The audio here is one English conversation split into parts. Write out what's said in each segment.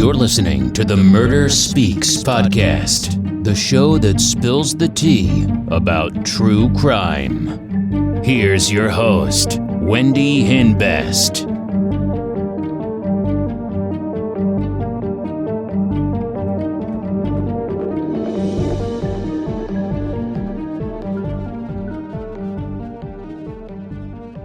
You're listening to the Murder Speaks podcast, the show that spills the tea about true crime. Here's your host, Wendy Hinbest.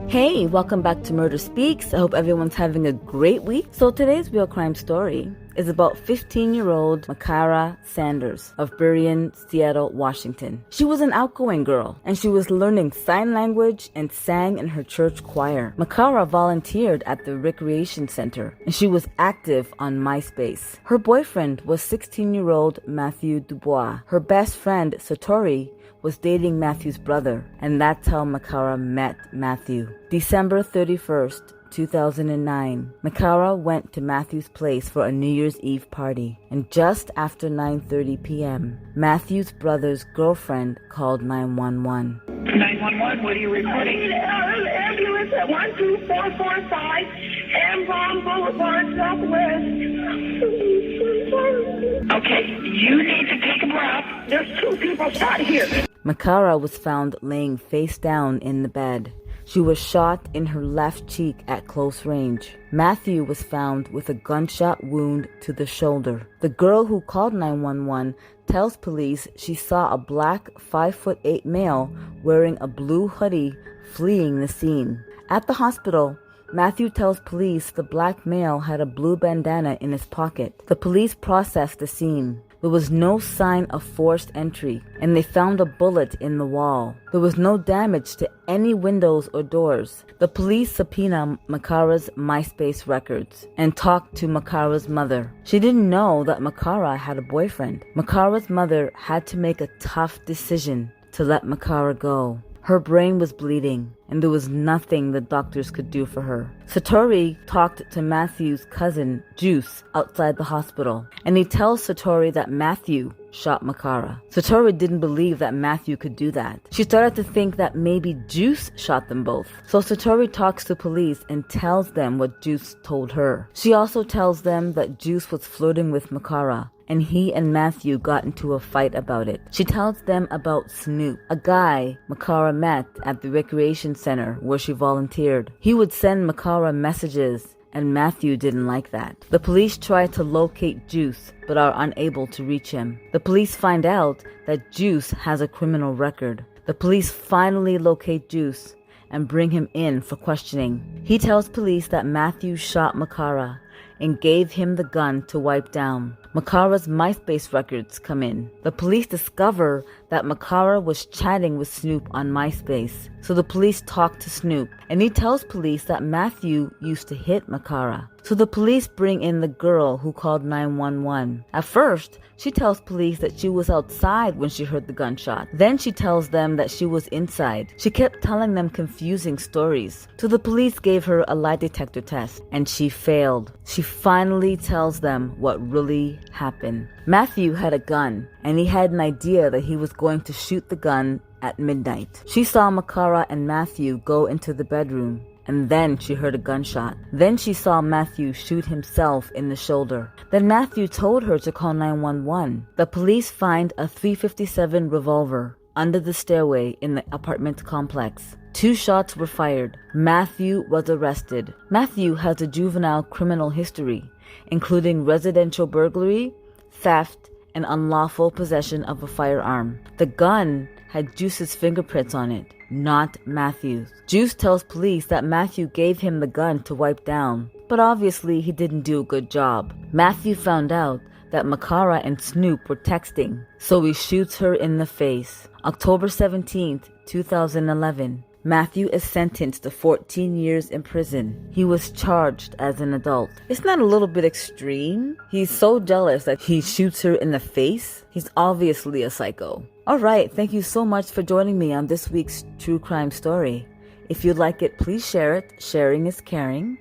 Hey, welcome back to Murder Speaks. I hope everyone's having a great week. So today's real crime story is about 15-year-old Mikarah Sanders of Burien, Seattle, Washington. She was an outgoing girl, and she was learning sign language and sang in her church choir. Mikarah volunteered at the recreation center, and she was active on MySpace. Her boyfriend was 16-year-old Matthew Dubois. Her best friend, Satori, was dating Matthew's brother, and that's how Mikarah met Matthew. December 31st, 2009, Mikarah went to Matthew's place for a New Year's Eve party, and just after 9:30 p.m., Matthew's brother's girlfriend called 911. 911, what are you reporting? I need an ambulance at 12445 Amron Boulevard Southwest. Okay, you need to take a breath. There's two people shot here. Mikarah was found laying face down in the bed. She was shot in her left cheek at close range. Matthew was found with a gunshot wound to the shoulder. The girl who called 911 tells police she saw a black 5'8" male wearing a blue hoodie fleeing the scene. At the hospital, Matthew tells police the black male had a blue bandana in his pocket. The police processed the scene. There was no sign of forced entry, and they found a bullet in the wall. There was no damage to any windows or doors. The police subpoenaed Mikarah's MySpace records and talked to Mikarah's mother. She didn't know that Mikarah had a boyfriend. Mikarah's mother had to make a tough decision to let Mikarah go. Her brain was bleeding, and there was nothing the doctors could do for her. Satori talked to Matthew's cousin, Juice, outside the hospital, and he tells Satori that Matthew shot Mikarah. Satori didn't believe that Matthew could do that. She started to think that maybe Juice shot them both. So Satori talks to police and tells them what Juice told her. She also tells them that Juice was flirting with Mikarah, and he and Matthew got into a fight about it. She tells them about Snoop, a guy Mikarah met at the recreation center where she volunteered. He would send Mikarah messages, and Matthew didn't like that. The police try to locate Juice, but are unable to reach him. The police find out that Juice has a criminal record. The police finally locate Juice and bring him in for questioning. He tells police that Matthew shot Mikarah and gave him the gun to wipe down. Mikarah's MySpace records come in. The police discover that Mikarah was chatting with Snoop on MySpace. So the police talk to Snoop, and he tells police that Matthew used to hit Mikarah. So the police bring in the girl who called 911. At first, she tells police that she was outside when she heard the gunshot. Then she tells them that she was inside. She kept telling them confusing stories. So the police gave her a lie detector test, and she failed. She finally tells them what really happened. Matthew had a gun, and he had an idea that he was going to shoot the gun at midnight. She saw Mikarah and Matthew go into the bedroom, and then she heard a gunshot. Then she saw Matthew shoot himself in the shoulder. Then Matthew told her to call 911. The police find a .357 revolver under the stairway in the apartment complex. 2 shots were fired. Matthew was arrested. Matthew has a juvenile criminal history, including residential burglary, theft, and unlawful possession of a firearm. The gun had Juice's fingerprints on it, not Matthew's. Juice tells police that Matthew gave him the gun to wipe down, but obviously he didn't do a good job. Matthew found out that Mikarah and Snoop were texting, so he shoots her in the face. October 17th, 2011. Matthew is sentenced to 14 years in prison. He was charged as an adult. Isn't that a little bit extreme? He's so jealous that he shoots her in the face. He's obviously a psycho. Alright, thank you so much for joining me on this week's true crime story. If you like it, please share it. Sharing is caring.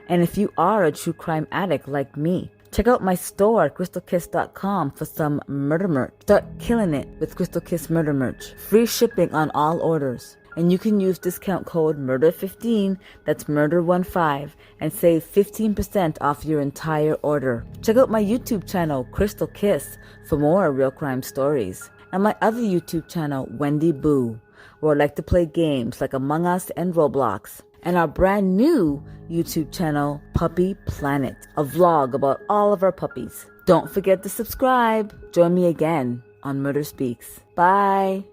And if you are a true crime addict like me, check out my store at crystalkiss.com for some murder merch. Start killing it with Crystal Kiss murder merch. Free shipping on all orders. And you can use discount code MURDER15, that's MURDER15, and save 15% off your entire order. Check out my YouTube channel, Crystal Kiss, for more real crime stories. And my other YouTube channel, Wendy Boo, where I like to play games like Among Us and Roblox. And our brand new YouTube channel, Puppy Planet, a vlog about all of our puppies. Don't forget to subscribe. Join me again on Murder Speaks. Bye.